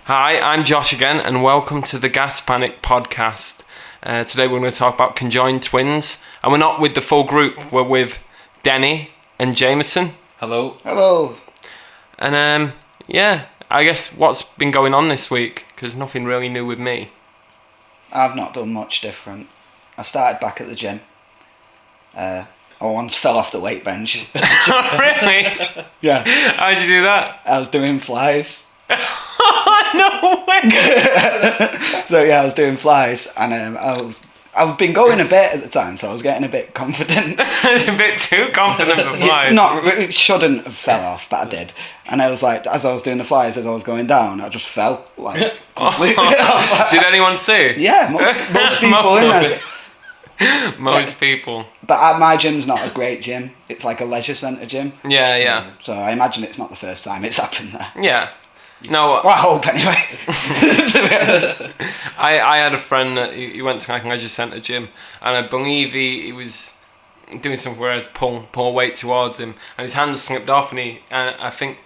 Hi, I'm Josh again, and welcome to the Gas Panic podcast. Today we're going to talk about Conjoined twins, and we're not with the full group, we're with Denny and Jameson. Hello. Hello. And I guess what's been going on this week, because nothing really new with me. I've not done much different. I started back at the gym. I once fell off the weight bench. Really? Yeah. How'd you do that? I was doing flies. No way! So yeah, I was doing flies, and I've been going a bit at the time, so I was getting a bit confident. A bit too confident for flies. It shouldn't have fell off, but I did. And I was like, as I was doing the flies, as I was going down, I just fell like completely. Did anyone see? Yeah, most people in there. Most people. But my gym's not a great gym. It's like a leisure centre gym. Yeah. So I imagine it's not the first time it's happened there. Yeah. No. Well, I hope anyway. To be honest. I had a friend that he went to like a leisure centre gym, and I believe he was doing something where I'd pull a weight towards him, and his hand slipped off, and I think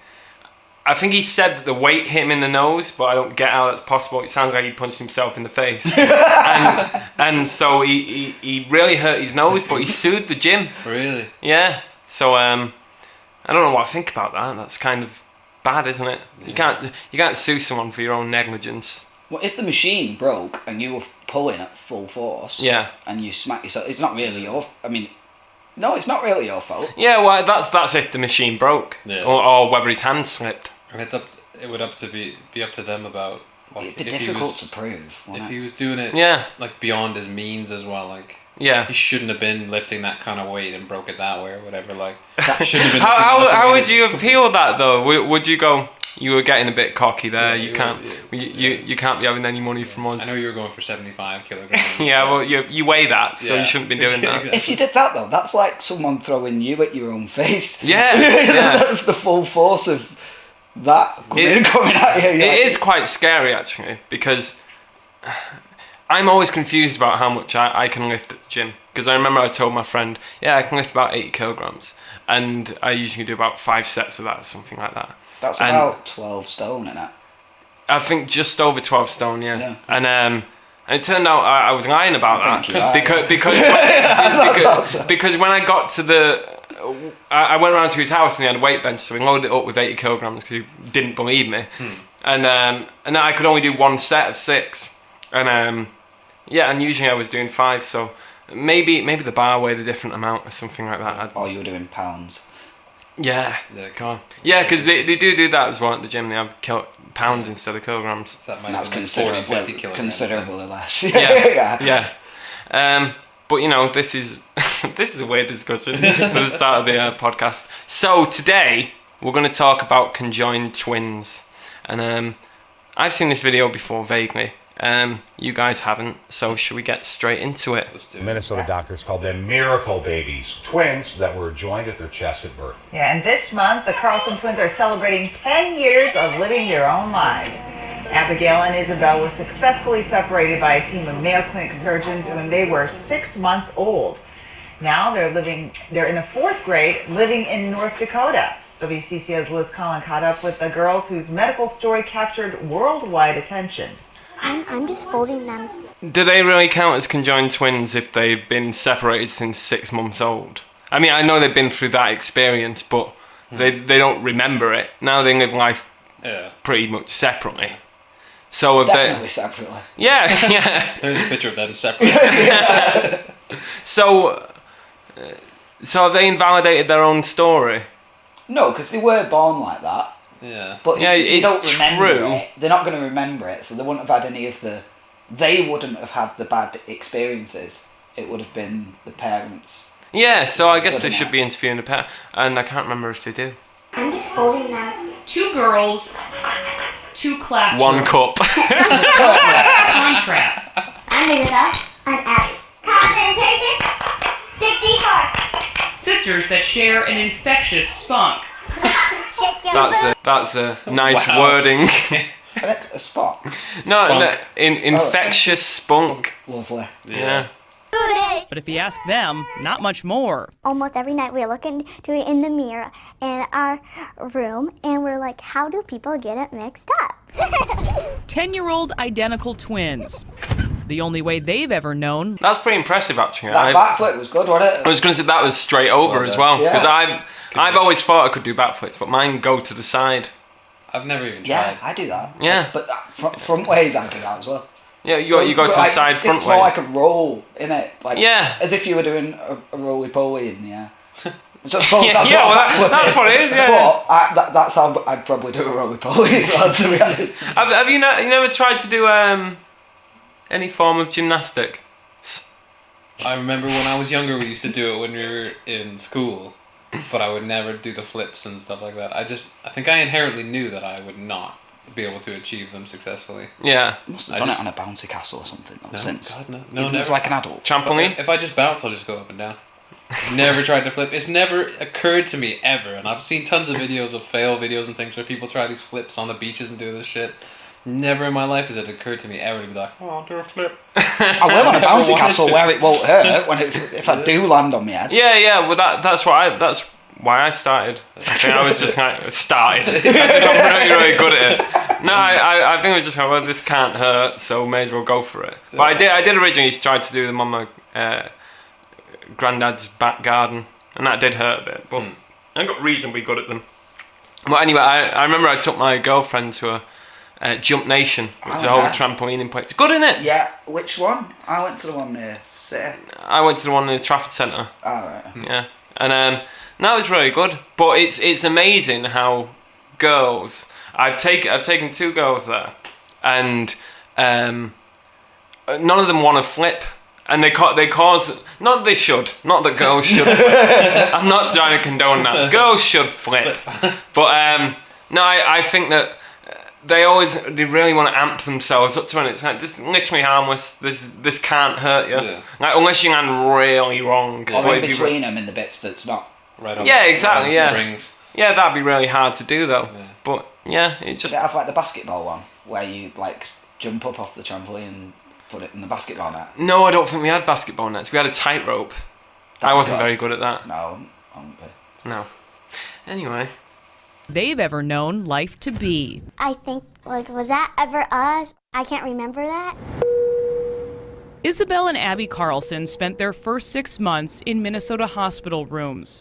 he said that the weight hit him in the nose, but I don't get how that's possible. It sounds like he punched himself in the face, and so he really hurt his nose, but he sued the gym. Really? Yeah. So I don't know what I think about that. That's kind of bad, isn't it? Yeah. You can't sue someone for your own negligence. Well, if the machine broke and you were pulling at full force, yeah, and you smack yourself, it's not really your. No, it's not really your fault. Yeah, well, that's if the machine broke, yeah. or whether his hand slipped. And it would be up to them about. Like, it'd be difficult to prove. If he was doing it, like beyond his means as well, like. Yeah. He shouldn't have been lifting that kind of weight and broke it that way or whatever. Like, shouldn't have been. How would you appeal that though? Would you go? You were getting a bit cocky there. Yeah, you can't be having any money from us. I know you were going for 75 kilograms. Yeah, well, you weigh that, so you shouldn't be doing that. If you did that though, that's like someone throwing you at your own face. Yeah. That's the full force of that coming at you. It is quite scary actually, because I'm always confused about how much I can lift at the gym. Because I remember I told my friend, I can lift about 80 kilograms. And I usually do about 5 sets of that or something like that. That's about 12 stone, isn't it? I think just over 12 stone, yeah. And it turned out I was lying about that. Because when I got to I went around to his house and he had a weight bench, so we loaded it up with 80 kilograms because he didn't believe me. And I could only do 1 set of 6. And usually I was doing 5, so maybe the bar weighed a different amount or something like that. Or you were doing pounds. Yeah, because they do that as well at the gym. They have pounds instead of kilograms. That's considerably less. Yeah. But this is a weird discussion at the start of the podcast. So today we're going to talk about conjoined twins, and I've seen this video before vaguely. You guys haven't, so should we get straight into it? Minnesota doctors called them miracle babies, twins that were joined at their chest at birth. Yeah, and this month, the Carlson twins are celebrating 10 years of living their own lives. Abigail and Isabel were successfully separated by a team of Mayo Clinic surgeons when they were 6 months old. Now they're in the 4th grade, living in North Dakota. WCCO's Liz Collin caught up with the girls whose medical story captured worldwide attention. I'm just folding them. Do they really count as conjoined twins if they've been separated since 6 months old? I mean, I know they've been through that experience, but they don't remember it. Now they live life pretty much separately. So definitely separately. Yeah. There's a picture of them separately. So have they invalidated their own story? No, because they were born like that. Yeah. But it's don't remember true. it. They're not going to remember it, so they wouldn't have had any of the. They wouldn't have had the bad experiences. It would have been the parents. Yeah, so I guess they should be interviewing the parent, and I can't remember if they do. I'm just folding them. 2 girls, 2 classrooms. 1 cup. Contrast. I'm Isabel. I'm Abby. Concentration. 64. Sisters that share an infectious spunk. That's a nice wording. A spot. No, infectious spunk. Lovely. Yeah. But if you ask them, not much more. Almost every night we look into it in the mirror in our room, and we're like, how do people get it mixed up? 10-year-old identical twins. The only way they've ever known. That's pretty impressive, actually. That backflip was good, wasn't it? I was going to say that was straight over as well, because Yeah. I've always thought I could do backflips, but mine go to the side. I've never even tried. Yeah, I do that. Yeah. But front ways, I do that as well. Yeah, you go to the Like, side front it's more ways. like a roll, innit? Like, Yeah. as if you were doing a roly-poly in the air. That's Well, that's what it is, yeah. But that's how I'd probably do a roly-poly as well, to be honest. Have you never tried to do any form of gymnastic? I remember when I was younger, we used to do it when we were in school, but I would never do the flips and stuff like that. I think I inherently knew that I would not be able to achieve them successfully. Yeah. You must have done it on a bouncy castle or something, though, since. God, no. Even Never. as like an adult. Trampoline? If I just bounce, I'll just go up and down. Never tried to flip. It's never occurred to me ever, and I've seen tons of videos of fail videos and things where people try these flips on the beaches and do this shit. Never in my life has it occurred to me ever to be like, oh, I'll do a flip. I will on a bouncy castle where it won't hurt if I do land on my head. Yeah. Well, that's why I started. I think I was just like started. As if I'm really good at it. No, I think it was just like, well, this can't hurt, so may as well go for it. But I did originally try to do them on my granddad's back garden, and that did hurt a bit. But I got reasonably good at them. But anyway, I remember I took my girlfriend to a Jump Nation, which is a whole trampolining place. It's good, isn't it? Yeah, which one? I went to the one near City. I went to the one in the Trafford Centre. Oh, right. Yeah, and that was really good. But it's amazing how girls. I've taken 2 girls there, and none of them want to flip, and they cause. Not they should. Not that girls should. Flip. I'm not trying to condone that. Girls should flip, but no, I think that. They really want to amp themselves up to it. It's like, this is literally harmless. This can't hurt you. Yeah. Like, unless you land really wrong. Or in between them in the bits that's not. Right on. Yeah, exactly. Right on Yeah. Springs. Yeah, that'd be really hard to do though. Yeah. But yeah, it just. Does it have like the basketball one where you like jump up off the trampoline and put it in the basketball net? No, I don't think we had basketball nets. We had a tightrope. I wasn't very good at that. No, I wouldn't be. No. Anyway. They've ever known life to be. I think, was that ever us? I can't remember that. Isabel and Abby Carlson spent their first 6 months in Minnesota hospital rooms.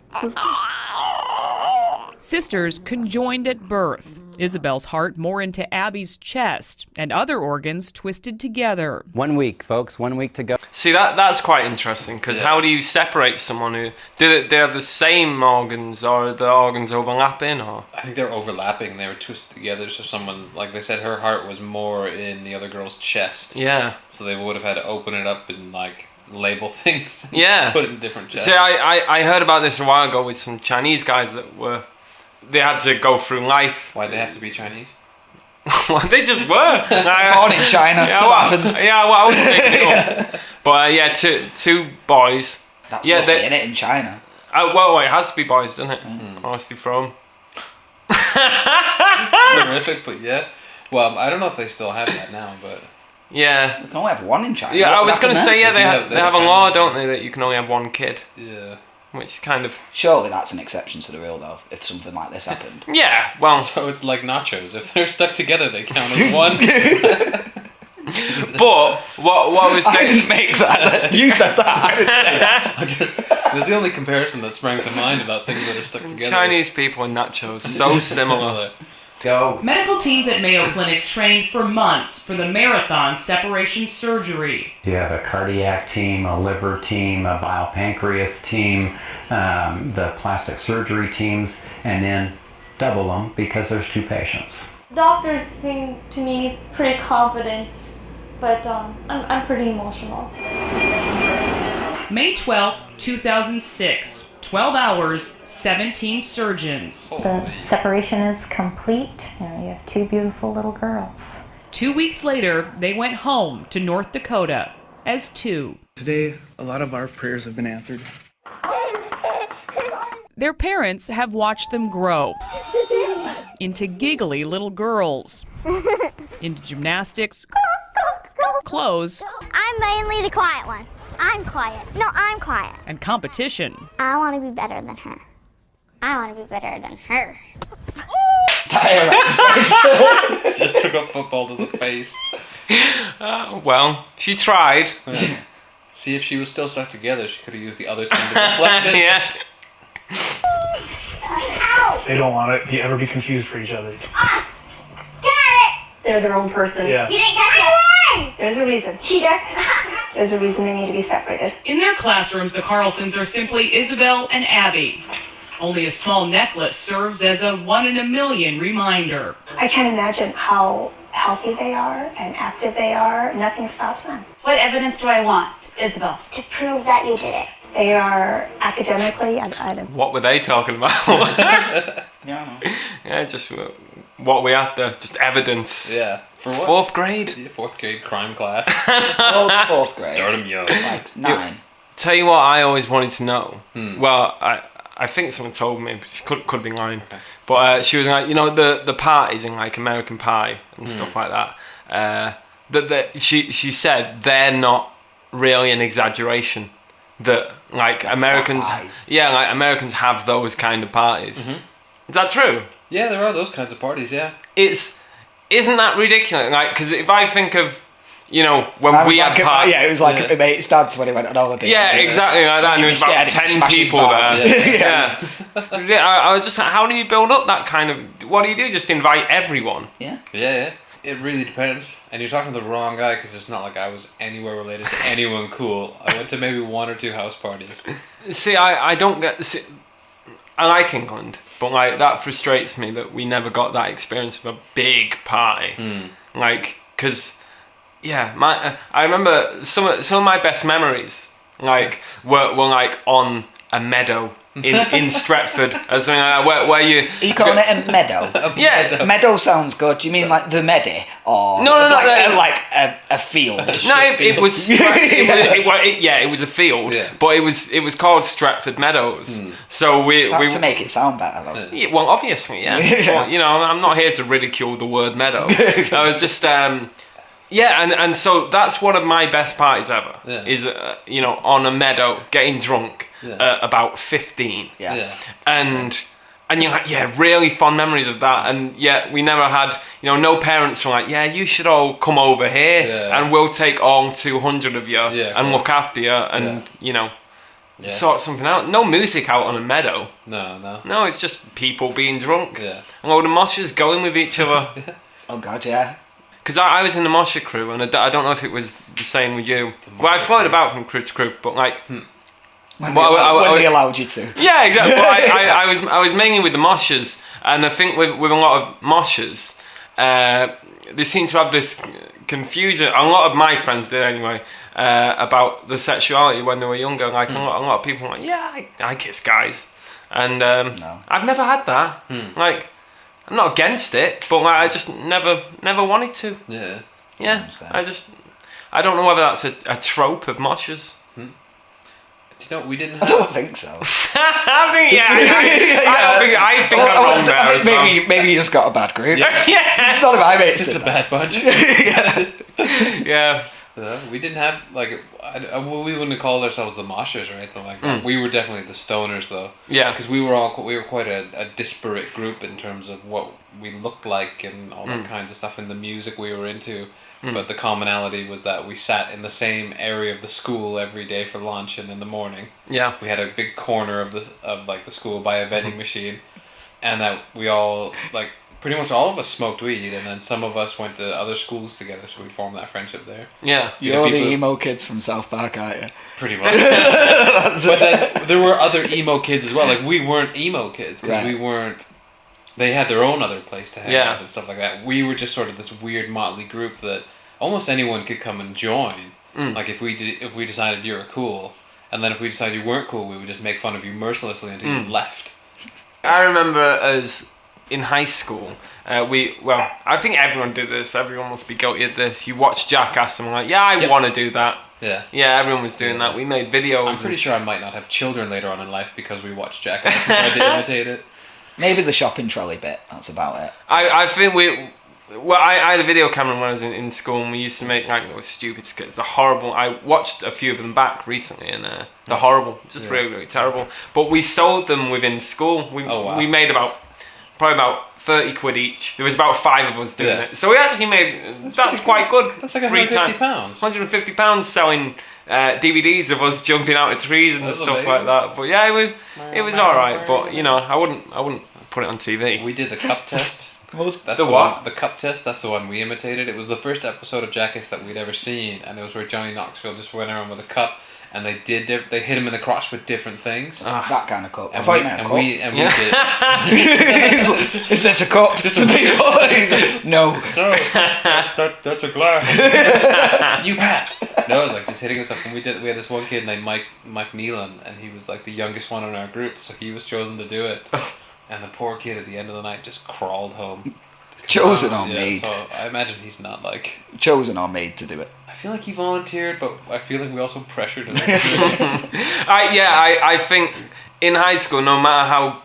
Sisters conjoined at birth. Isabel's heart more into Abby's chest, and other organs twisted together. 1 week, folks. 1 week to go. See, that's quite interesting, because how do you separate someone who... Do they have the same organs, or are the organs overlapping, or...? I think they're overlapping. They were twisted together, so someone's... Like they said, her heart was more in the other girl's chest. Yeah. So they would have had to open it up and, like, label things. Yeah. Put it in different chests. See, I heard about this a while ago with some Chinese guys that were... They had to go through life. Why'd they have to be Chinese? Well, they just were. Born in China. Yeah, What happens? Yeah, well, I wouldn't make it up. But yeah, two boys. That's yeah, not in it in China. Well, it has to be boys, doesn't it? Honestly, from. Terrific, but yeah. Well, I don't know if they still have that now, but... Yeah. We can only have one in China. Yeah, I was going to say, yeah, They have a law, don't they, that you can only have one kid. Yeah. Which kind of... Surely that's an exception to the rule, though, if something like this happened. Yeah, well... So it's like nachos. If they're stuck together, they count as one. But, what was... I didn't make that. You said that. I didn't say that. That's the only comparison that sprang to mind about things that are stuck together. Chinese people and nachos, so similar. Go. Medical teams at Mayo Clinic trained for months for the marathon separation surgery. You have a cardiac team, a liver team, a biopancreas team, the plastic surgery teams, and then double them because there's 2 patients. Doctors seem to me pretty confident, but I'm pretty emotional. May 12, 2006. 12 hours, 17 surgeons. The separation is complete. You have 2 beautiful little girls. 2 weeks later, they went home to North Dakota as 2. Today, a lot of our prayers have been answered. Their parents have watched them grow into giggly little girls, into gymnastics, clothes, I'm mainly the quiet one. I'm quiet. No, I'm quiet. and competition. I want to be better than her. I want to be better than her. fire at the face. Just took a football to the face. Well, she tried. Yeah. See, if she was still stuck together, she could have used the other team to reflect it. Yeah. They don't want to ever be confused for each other. They're their own person. Yeah. You didn't catch it. There's a reason. Cheater. There's a reason they need to be separated. In their classrooms, the Carlsons are simply Isabel and Abby. Only a small necklace serves as a 1 in a million reminder. I can't imagine how healthy they are and active they are. Nothing stops them. What evidence do I want, Isabel? To prove that you did it. They are academically, What were they talking about? Yeah, just what we after, just evidence. Yeah. For what? Fourth grade. Yeah, fourth grade crime class. Well, it's fourth grade. Start them young. Like 9. Tell you what I always wanted to know. Well, I think someone told me, but she could be lying. Okay. But she was like, you know, the parties in like American Pie and stuff like that. That she said they're not really an exaggeration. That like Americans, like Americans have those kind of parties. Is that true? Yeah, there are those kinds of parties. Yeah. Isn't that ridiculous? Like, because if I think of, you know, when we had parties. Yeah, it was like a mate's dad's when he went on holiday. Yeah, exactly like that. And there was about 10 people there. Yeah. I was just like, how do you build up that kind of... What do you do? Just invite everyone? Yeah. Yeah. It really depends. And you're talking to the wrong guy, because it's not like I was anywhere related to anyone cool. I went to maybe 1 or 2 house parties. See, I don't get... See, I like England, but like that frustrates me that we never got that experience of a big party. Like, because... Yeah, I remember some of my best memories like were like on a meadow in Stretford or something like that, where you calling it a meadow? Yeah, meadow sounds good. Do you mean like the Medi or no, like a field? No, it was it was a field, but it was called Stretford Meadows. So we to make it sound better though. Yeah, well, obviously, yeah. Well, you know, I'm not here to ridicule the word meadow. I was just yeah, and so that's one of my best parties ever. Yeah. Is you know, on a meadow getting drunk about 15. Yeah. And you like, really fond memories of that. And yet we never had, you know, no parents were like, yeah, you should all come over here and we'll take all 200 of you and look after you and you know sort something out. No music out on a meadow. No, it's just people being drunk. Yeah. And all the moshers going with each other. Oh God, yeah. Because I was in the Mosher crew, and I don't know if it was the same with you. Well, I floated about from crew to crew, but like... When they allowed you to. Yeah, exactly. Well, I was mainly with the Moshers, and I think with a lot of Moshers, they seem to have this confusion, a lot of my friends did anyway, about the sexuality when they were younger. Like, a lot of people were like, yeah, I kiss guys. And I've never had that. Like... I'm not against it, but like, I just never wanted to. Yeah. Yeah. I don't know whether that's a trope of moshers. Do you know we didn't? I don't think so. I think I'm wrong there as well. Maybe you just got a bad group. Yeah. None of my mates. It's a bad bunch. Yeah. We didn't have like we wouldn't have called ourselves the moshers or anything like that. We were definitely the stoners though. Yeah. Because we were quite a disparate group in terms of what we looked like and all that kinds of stuff in the music we were into. But the commonality was that we sat in the same area of the school every day for lunch and in the morning. Yeah. We had a big corner of the school by a vending machine, and that we all like. Pretty much all of us smoked weed, and then some of us went to other schools together, so we formed that friendship there. Yeah. You're the emo kids from South Park, aren't you? Pretty much. But then there were other emo kids as well. Like, we weren't emo kids, because we weren't... They had their own other place to hang out and stuff like that. We were just sort of this weird motley group that almost anyone could come and join. Like, if we decided you were cool, and then if we decided you weren't cool, we would just make fun of you mercilessly until you left. I remember as... in high school, I think everyone did this. Everyone must be guilty of this. You watch Jackass and we're like, I want to do that. Yeah, everyone was doing that. We made videos. I'm pretty sure I might not have children later on in life because we watched Jackass and tried to imitate it. Maybe the shopping trolley bit. That's about it. I think I had a video camera when I was in school, and we used to make like stupid skits. They're horrible. I watched a few of them back recently, and they're horrible. Just really, really terrible. But we sold them within school. We made probably about 30 quid each. There was about 5 of us doing Yeah. it. So we actually made, that's quite good. That's like £150. £150 selling DVDs of us jumping out of trees and That's stuff amazing. like that. But yeah, it was alright. But you know, I wouldn't put it on TV. We did the cup test. That's The what? One, the cup test. That's the one we imitated. It was the first episode of Jackass that we'd ever seen, and it was where Johnny Knoxville just went around with a cup, and they hit him in the crotch with different things. That kind of cup. And I thought we, you meant a and cup. we and we did. Is this a cup? Just to people. No. That's a glass. You pass. No, it was like just hitting himself. And we had this one kid named Mike Nealon, and he was like the youngest one in our group, so he was chosen to do it. And the poor kid at the end of the night just crawled home. Chosen or made? So I imagine he's not like... Chosen or made to do it. I feel like he volunteered, but I feel like we also pressured him. I think in high school, no matter how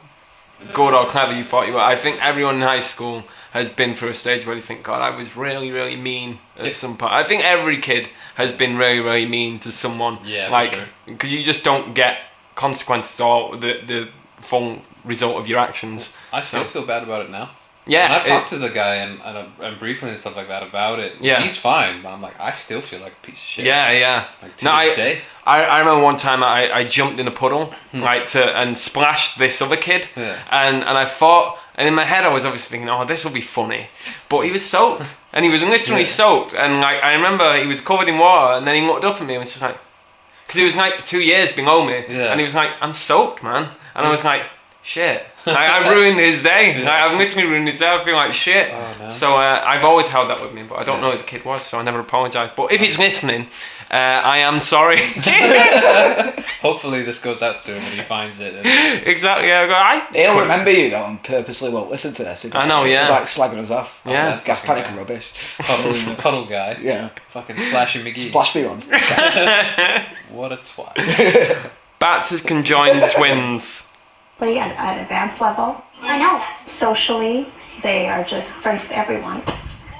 good or clever you thought you were, I think everyone in high school has been through a stage where you think, God, I was really, really mean at some point. I think every kid has been really, really mean to someone. Yeah, like, for sure. because you just don't get consequences or the full result of your actions. I still feel bad about it now. Yeah, and I've talked to the guy and briefly and stuff like that about it. Yeah, he's fine, but I'm like, I still feel like a piece of shit. Yeah. Like to this day. I remember one time I jumped in a puddle, right, and splashed this other kid, and I thought, and in my head I was obviously thinking, oh, this will be funny, but he was soaked, and he was literally soaked, and like I remember he was covered in water, and then he looked up at me and was just like, because he was like 2 years below me, and he was like, I'm soaked, man, and I was like, shit. I've ruined his day. I've literally ruined his day. I feel like shit. Oh, no. So I've always held that with me, but I don't know who the kid was, so I never apologised. But if he's listening, I am sorry. Hopefully this goes out to him when he finds it. Exactly. He'll remember you though and purposely won't listen to this. I know, yeah. Like slagging us off. Yeah. Gas panic and rubbish. Puddle guy. Yeah. Fucking Splashy McGee. Splash me once. What a twat. Back to Conjoined twins. At advanced level. I know. Socially, they are just friends with everyone.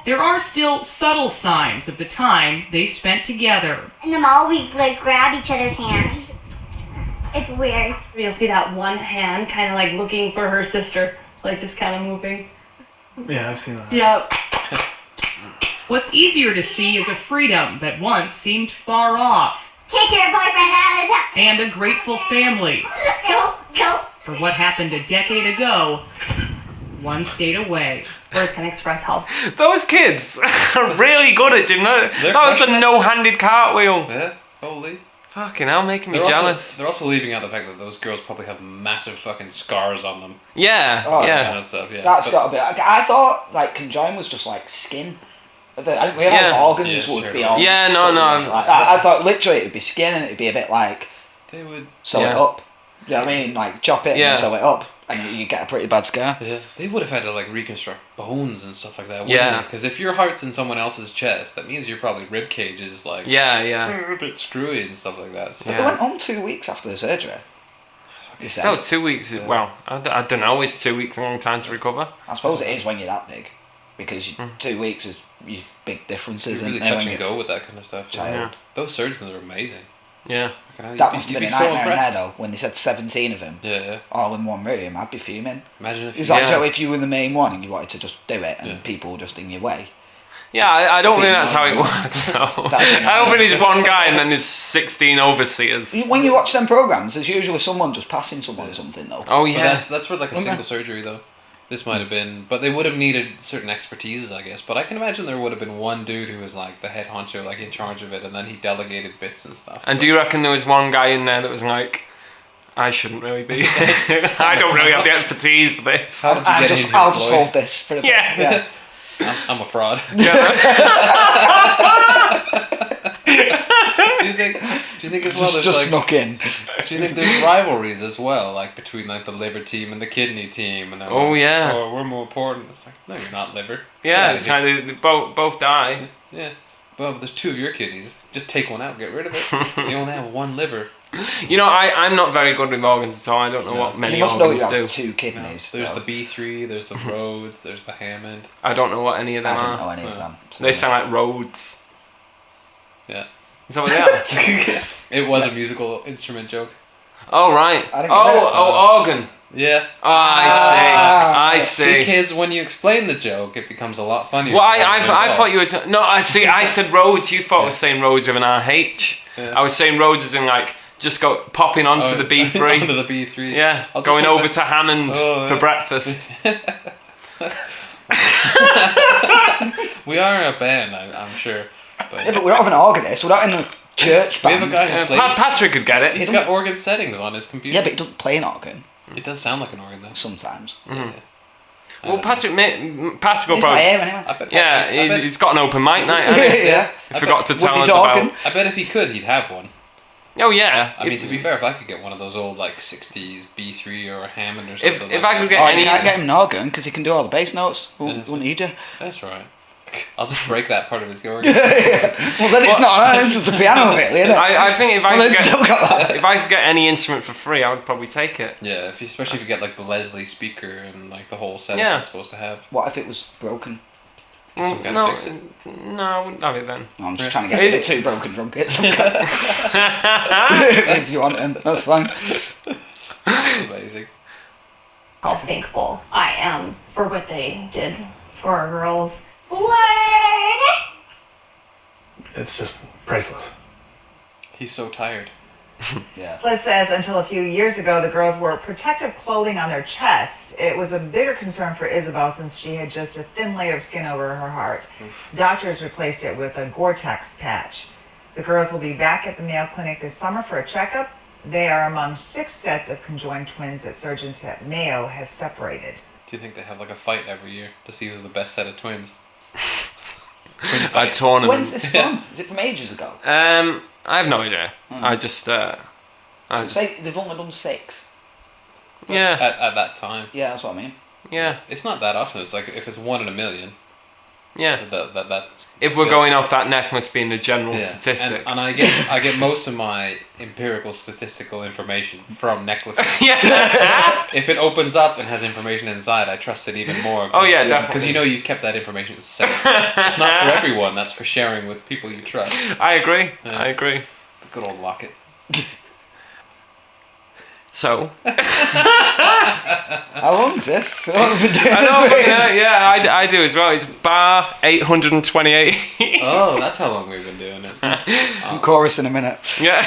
There are still subtle signs of the time they spent together. In the mall, we like grab each other's hands. It's weird. You'll see that one hand kind of like looking for her sister, like just kind of moving. Yeah, I've seen that. Yeah. What's easier to see is a freedom that once seemed far off. Kick your boyfriend out of town. And a grateful family. Go. For what happened a decade ago, one stayed away. Words can express how. Those kids are really good at gymnastics. That was a no-handed cartwheel. Yeah, holy. Fucking hell, making me They're jealous. They're also leaving out the fact that those girls probably have massive fucking scars on them. Yeah, Kind of stuff, yeah. That's got to be. I thought like Conjoined was just like skin. I didn't realise organs would be on. Yeah, no. Like, I thought literally it would be skin and it would be a bit like they would sew it up. You know what I mean? Like chop it and sew it up, and you get a pretty bad scar. Yeah, they would have had to like reconstruct bones and stuff like that. Yeah, because if your heart's in someone else's chest, that means your probably rib cage is like a bit screwy and stuff like that. So. But they went on 2 weeks after the surgery. Still 2 weeks. Yeah. Well, I don't know. Is 2 weeks a long time to recover? I suppose it is when you're that big, because 2 weeks is big differences. You really touch and go with that kind of stuff. Yeah. Those surgeons are amazing. Yeah. That must have been a nightmare in there though, when they said 17 of them. Yeah. All in one room, I'd be fuming. Imagine if it's like Joe, if you were the main one and you wanted to just do it and people were just in your way. Yeah, I don't think that's how it works. No. I don't think there's one guy and then there's 16 overseers. When you watch them programs, there's usually someone just passing someone something though. Oh yeah. But that's for like a single surgery though. This might have been, but they would have needed certain expertise, I guess. But I can imagine there would have been one dude who was like the head honcho, like in charge of it, and then he delegated bits and stuff. And do you reckon there was one guy in there that was like, I shouldn't really be. I don't really have the expertise for this. How did you get I'll just hold this for a bit. Yeah. I'm a fraud. Do you think as well? Just snuck in. Do you think there's rivalries as well, like between like the liver team and the kidney team? And oh yeah. Oh, we're more important. It's like, no, you're not liver. Yeah, it's like they both die. Yeah. Well, there's 2 of your kidneys. Just take one out, get rid of it. You only have one liver. You know, I'm not very good with organs at all. I don't know what many organs do. 2 kidneys. No. There's the B3, there's the Rhodes, there's the Hammond. I don't know what any of them are. I don't know any of them. So they sound like Rhodes. Yeah. Is that what they are? It was a musical instrument joke. Oh right. organ. Yeah. Oh, I see. See, kids, when you explain the joke, it becomes a lot funnier. Well, I thought you were... No, I said roads. You thought I was saying roads with an RH. Yeah. I was saying roads as in, like, just popping onto the B3. Onto the B3. Yeah, going over to Hammond for breakfast. We are a band, I'm sure. But, Yeah, but we're not an organist. We're not in a church we band. have a guy who plays... Patrick could get it. He's got organ settings on his computer. Yeah, but he doesn't play an organ. It does sound like an organ, though. Sometimes. Mm-hmm. Well, Patrick will He's probably... not here anyway. Yeah, he's got an open mic night, hasn't he? Yeah. He forgot to With tell his us about... organ. I bet if he could, he'd have one. Oh, yeah. I mean, to be fair, if I could get one of those old, like, 60s B3 or a Hammond or something If I could get Oh, any... you can't get him an organ because he can do all the bass notes. We'll need you. That's right. I'll just break that part of his organ. Well, then it's not it's just the piano, really, isn't it? I think if I Well, could they've still got that. if I could get any instrument for free, I would probably take it. Yeah, especially if you get, like, the Leslie speaker and, like, the whole setup Yeah. it's supposed to have. What if it was broken? Some guy No, fix it. no, I wouldn't have it then. I'm just trying to get rid of 2 broken drum kits. If you want them, that's fine. Amazing. How thankful I am for what they did for our girls. It's just priceless. He's so tired. Yeah. Liz says until a few years ago, the girls wore protective clothing on their chests. It was a bigger concern for Isabel since she had just a thin layer of skin over her heart. Doctors replaced it with a Gore-Tex patch. The girls will be back at the Mayo Clinic this summer for a checkup. They are among 6 sets of conjoined twins that surgeons at Mayo have separated. Do you think they have, like, a fight every year to see who's the best set of twins? A tournament. When's this from? Is it from ages ago? I have no idea. I just They've only done 6. yeah. At that time. Yeah, that's what I mean. Yeah. It's not that often. It's like, if it's 1 in a million. Yeah. That's If we're good. going off that necklace being the general Yeah. statistic. And I get most of my empirical statistical information from necklaces. Yeah. If it opens up and has information inside, I trust it even more. Oh, yeah, definitely. Because you know you've kept that information safe. It's not for everyone. That's for sharing with people you trust. I agree. Yeah. I agree. Good old locket. So. How long is this? How long have we been doing I know, this? yeah, I do as well. It's bar 828. Oh, that's how long we've been doing it. Chorus in a minute. Yeah.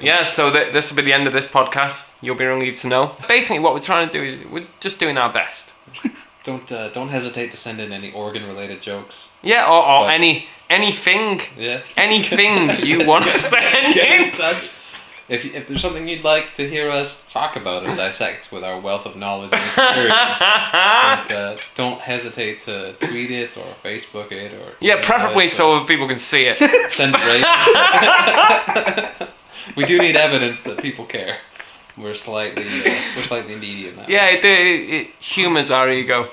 Yeah, so this will be the end of this podcast. You'll be relieved to know. Basically, what we're trying to do is we're just doing our best. Don't hesitate to send in any organ-related jokes. Yeah, or anything. Yeah. Anything you want to send Get in. in touch. If there's something you'd like to hear us talk about and dissect with our wealth of knowledge and experience, don't hesitate to tweet it or Facebook it or Yeah, preferably so people can see it. send it right. We do need evidence that people care. We're slightly needy in that. Yeah, it humours our ego.